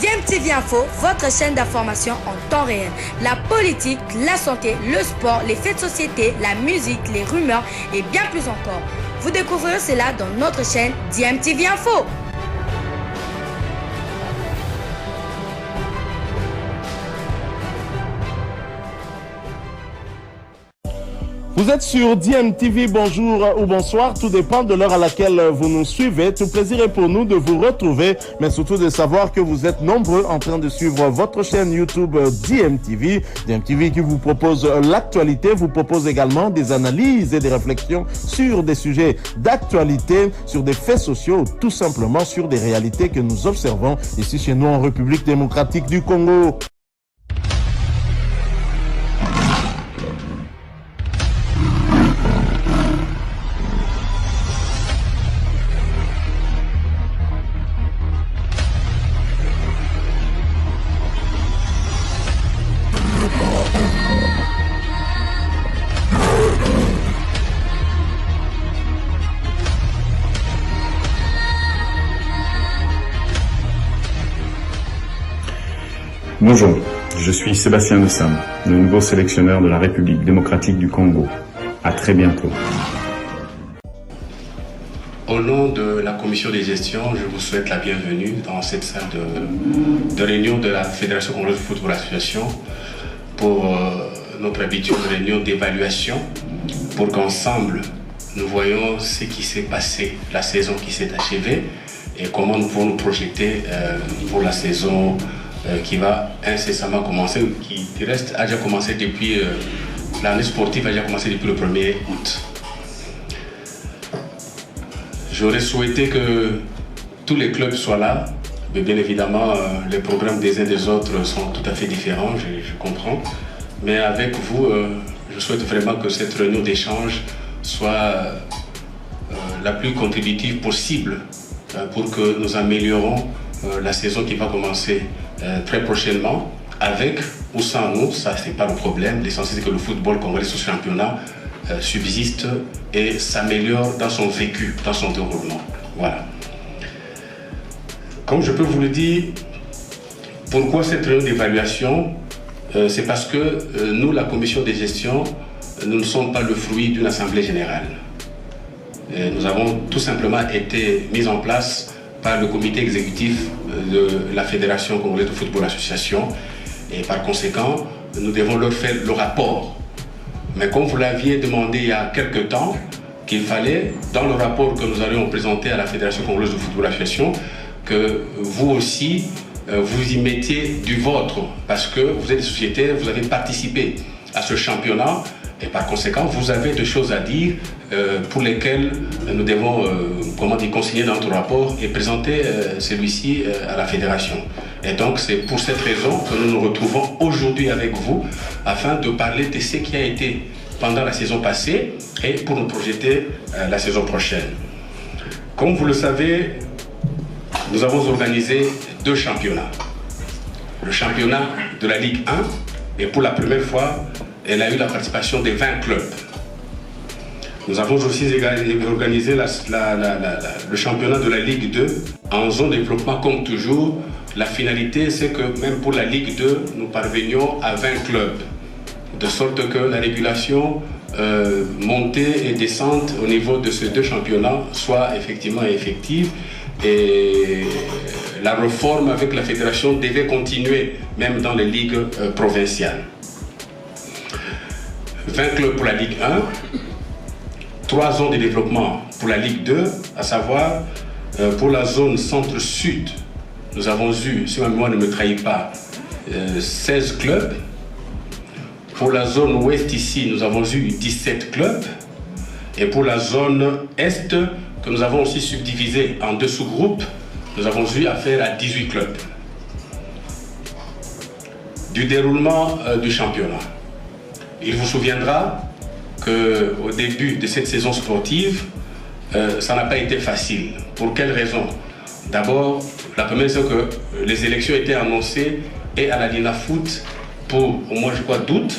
DMTV Info, votre chaîne d'information en temps réel. La politique, la santé, le sport, les faits de société, la musique, les rumeurs et bien plus encore. Vous découvrirez cela dans notre chaîne DMTV Info. Vous êtes sur DMTV, bonjour ou bonsoir, tout dépend de l'heure à laquelle vous nous suivez. Tout plaisir est pour nous de vous retrouver, mais surtout de savoir que vous êtes nombreux en train de suivre votre chaîne YouTube DMTV. DMTV qui vous propose l'actualité, vous propose également des analyses et des réflexions sur des sujets d'actualité, sur des faits sociaux, tout simplement sur des réalités que nous observons ici chez nous en République démocratique du Congo. Bonjour, je suis Sébastien de Sam, le nouveau sélectionneur de la République démocratique du Congo. À très bientôt. Au nom de la commission des gestions, je vous souhaite la bienvenue dans cette salle de réunion de la Fédération congolaise de football association pour notre habituelle réunion d'évaluation pour qu'ensemble nous voyons ce qui s'est passé, la saison qui s'est achevée et comment nous pouvons nous projeter pour la saison qui va incessamment commencer, qui reste, a déjà commencé depuis, l'année sportive a déjà commencé depuis le 1er août. J'aurais souhaité que tous les clubs soient là, mais bien évidemment, les programmes des uns des autres sont tout à fait différents, je comprends. Mais avec vous, je souhaite vraiment que cette réunion d'échange soit la plus contributive possible pour que nous améliorons la saison qui va commencer très prochainement, avec ou sans nous, ça c'est pas le problème. L'essentiel c'est que le football congolais sous championnat subsiste et s'améliore dans son vécu, dans son déroulement. Voilà. Comme je peux vous le dire, pourquoi cette réunion d'évaluation? C'est parce que nous, la commission des gestions, nous ne sommes pas le fruit d'une assemblée générale. Nous avons tout simplement été mis en place par le comité exécutif de la Fédération congolaise de football association et par conséquent, nous devons leur faire le rapport. Mais comme vous l'aviez demandé il y a quelque temps, qu'il fallait, dans le rapport que nous allions présenter à la Fédération congolaise de football association, que vous aussi, vous y mettiez du vôtre, parce que vous êtes des sociétés, vous avez participé à ce championnat, et par conséquent, vous avez des choses à dire pour lesquelles nous devons consigner dans notre rapport et présenter celui-ci à la Fédération. Et donc, c'est pour cette raison que nous nous retrouvons aujourd'hui avec vous afin de parler de ce qui a été pendant la saison passée et pour nous projeter la saison prochaine. Comme vous le savez, nous avons organisé 2 championnats. Le championnat de la Ligue 1 et pour la première fois, elle a eu la participation des 20 clubs. Nous avons aussi organisé le championnat de la Ligue 2 en zone de développement comme toujours. La finalité, c'est que même pour la Ligue 2, nous parvenions à 20 clubs. De sorte que la régulation, montée et descente au niveau de ces 2 championnats soit effectivement effective. Et la réforme avec la fédération devait continuer, même dans les ligues provinciales. 20 clubs pour la Ligue 1, 3 zones de développement pour la Ligue 2, à savoir pour la zone centre-sud, nous avons eu, si ma mémoire ne me trahit pas, 16 clubs. Pour la zone ouest ici, nous avons eu 17 clubs. Et pour la zone est, que nous avons aussi subdivisé en 2 sous-groupes, nous avons eu affaire à 18 clubs. Du déroulement du championnat. Il vous souviendra qu'au début de cette saison sportive, ça n'a pas été facile. Pour quelles raisons? D'abord, la première, c'est que les élections étaient annoncées et à la Lina Foot pour au mois, je crois, d'août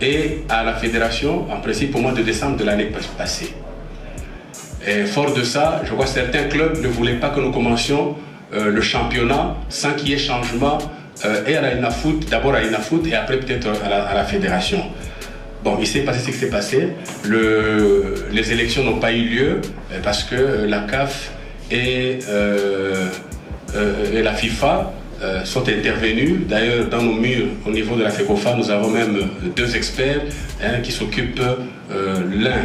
et à la fédération, en principe, au mois de décembre de l'année passée. Et fort de ça, je vois que certains clubs ne voulaient pas que nous commencions le championnat sans qu'il y ait changement et à la INAFOOT, d'abord à l'INAFOOT et après peut-être à la fédération. Bon, il s'est passé ce qui s'est passé. Les élections n'ont pas eu lieu parce que la CAF et la FIFA sont intervenus. D'ailleurs, dans nos murs, au niveau de la FECOFA, nous avons même 2 experts qui s'occupent l'un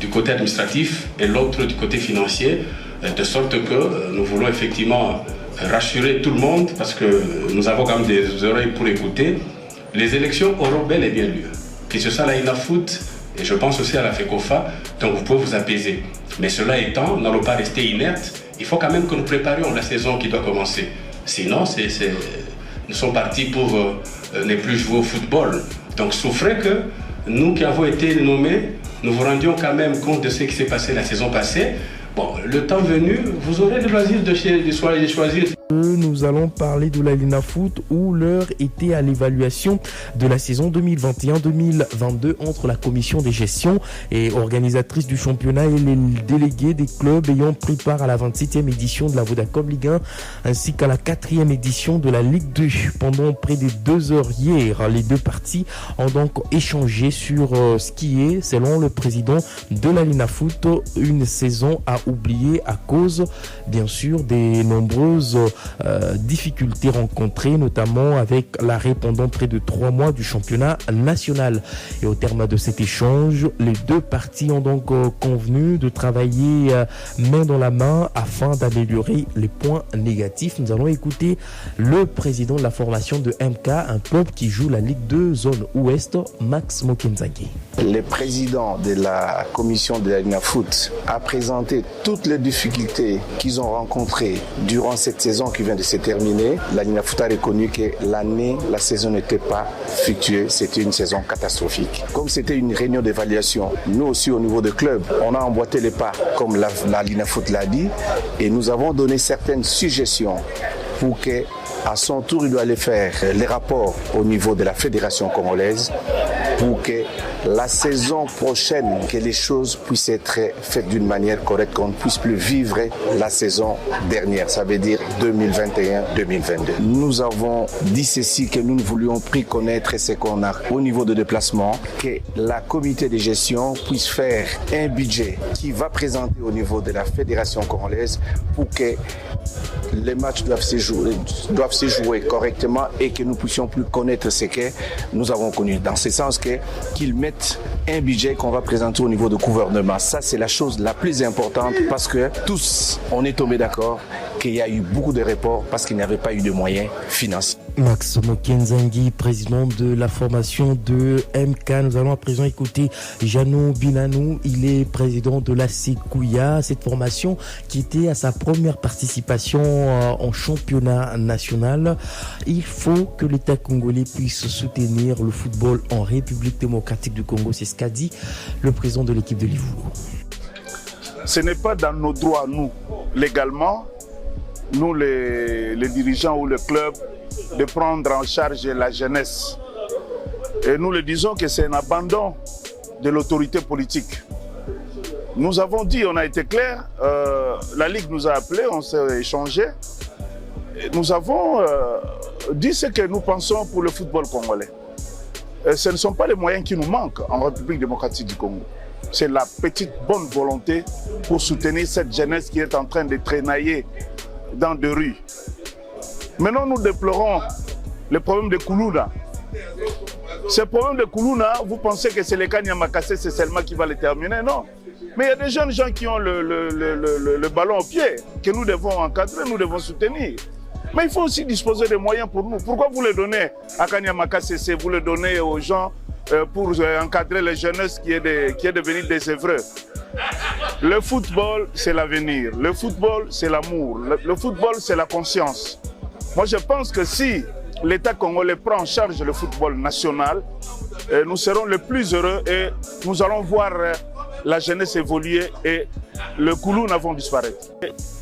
du côté administratif et l'autre du côté financier, de sorte que nous voulons effectivement rassurer tout le monde parce que nous avons quand même des oreilles pour écouter. Les élections auront bel et bien lieu, que ce soit à la INAFOOT et je pense aussi à la FECOFA, donc vous pouvez vous apaiser. Mais cela étant, nous n'allons pas rester inertes. Il faut quand même que nous préparions la saison qui doit commencer. Sinon, nous sommes partis pour ne plus jouer au football. Donc souffrez que nous qui avons été nommés, nous vous rendions quand même compte de ce qui s'est passé la saison passée. Bon, le temps venu, vous aurez le loisir de choisir. Nous allons parler de la l'INAFOOT où l'heure était à l'évaluation de la saison 2021-2022 entre la commission des gestions et organisatrice du championnat et les délégués des clubs ayant pris part à la 27e édition de la Vodacom Ligue 1 ainsi qu'à la 4e édition de la Ligue 2. Pendant près de 2 heures hier, les 2 parties ont donc échangé sur ce qui est, selon le président de la l'INAFOOT, une saison à oublier à cause, bien sûr, des nombreuses difficultés rencontrées, notamment avec l'arrêt pendant près de 3 mois du championnat national. Et au terme de cet échange, les 2 parties ont donc convenu de travailler main dans la main afin d'améliorer les points négatifs. Nous allons écouter le président de la formation de MK, un club qui joue la Ligue 2 zone ouest, Max Mokenzagi. Le président de la commission de la l'INAFOOT a présenté toutes les difficultés qu'ils ont rencontrées durant cette saison qui vient de se terminer. La l'INAFOOT a reconnu que la saison n'était pas fructueuse, c'était une saison catastrophique. Comme c'était une réunion d'évaluation, nous aussi au niveau du club, on a emboîté les pas, comme la l'INAFOOT l'a dit, et nous avons donné certaines suggestions pour que, à son tour, il doit aller faire les rapports au niveau de la fédération congolaise pour que la saison prochaine, que les choses puissent être faites d'une manière correcte, qu'on ne puisse plus vivre la saison dernière, ça veut dire 2021-2022. Nous avons dit ceci, que nous ne voulions plus connaître ce qu'on a au niveau de déplacement, que la comité de gestion puisse faire un budget qui va présenter au niveau de la fédération congolaise pour que les matchs doivent se jouer correctement et que nous puissions plus connaître ce que nous avons connu. Dans ce sens qu'ils mettent un budget qu'on va présenter au niveau du gouvernement. Ça, c'est la chose la plus importante parce que tous, on est tombé d'accord qu'il y a eu beaucoup de reports parce qu'il n'y avait pas eu de moyens financiers. Max Mokenzagi, président de la formation de MK. Nous allons à présent écouter Janou Binanou. Il est président de la Sekouya, cette formation qui était à sa première participation en championnat national. Il faut que l'État congolais puisse soutenir le football en République démocratique du Congo. C'est ce qu'a dit le président de l'équipe de Livoulou. Ce n'est pas dans nos droits, nous, légalement, nous les dirigeants ou le club, de prendre en charge la jeunesse. Et nous le disons que c'est un abandon de l'autorité politique. Nous avons dit, on a été clair, la Ligue nous a appelés, on s'est échangé. Nous avons dit ce que nous pensons pour le football congolais. Et ce ne sont pas les moyens qui nous manquent en République démocratique du Congo. C'est la petite bonne volonté pour soutenir cette jeunesse qui est en train de traînailler dans des rues. Maintenant, nous déplorons le problème de Koulouna. Ce problème de Koulouna, vous pensez que c'est le cas Niamakase, c'est seulement qui va le terminer? Non. Mais il y a des jeunes gens qui ont le ballon au pied, que nous devons encadrer, nous devons soutenir. Mais il faut aussi disposer des moyens pour nous. Pourquoi vous les donnez à Kanyamaka CC, vous les donnez aux gens pour encadrer les jeunesses qui est devenu des œuvreux? Le football, c'est l'avenir. Le football, c'est l'amour. Le football, c'est la conscience. Moi, je pense que si l'État congolais prend en charge le football national, nous serons les plus heureux et nous allons voir la jeunesse évoluer et le Koulou n'avons disparaître.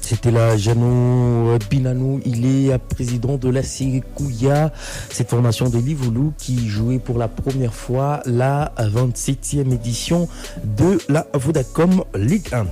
C'était là Janou Binanou, il est président de la Sekouya, cette formation de Livoulou qui jouait pour la première fois la 27e édition de la Vodacom Ligue 1.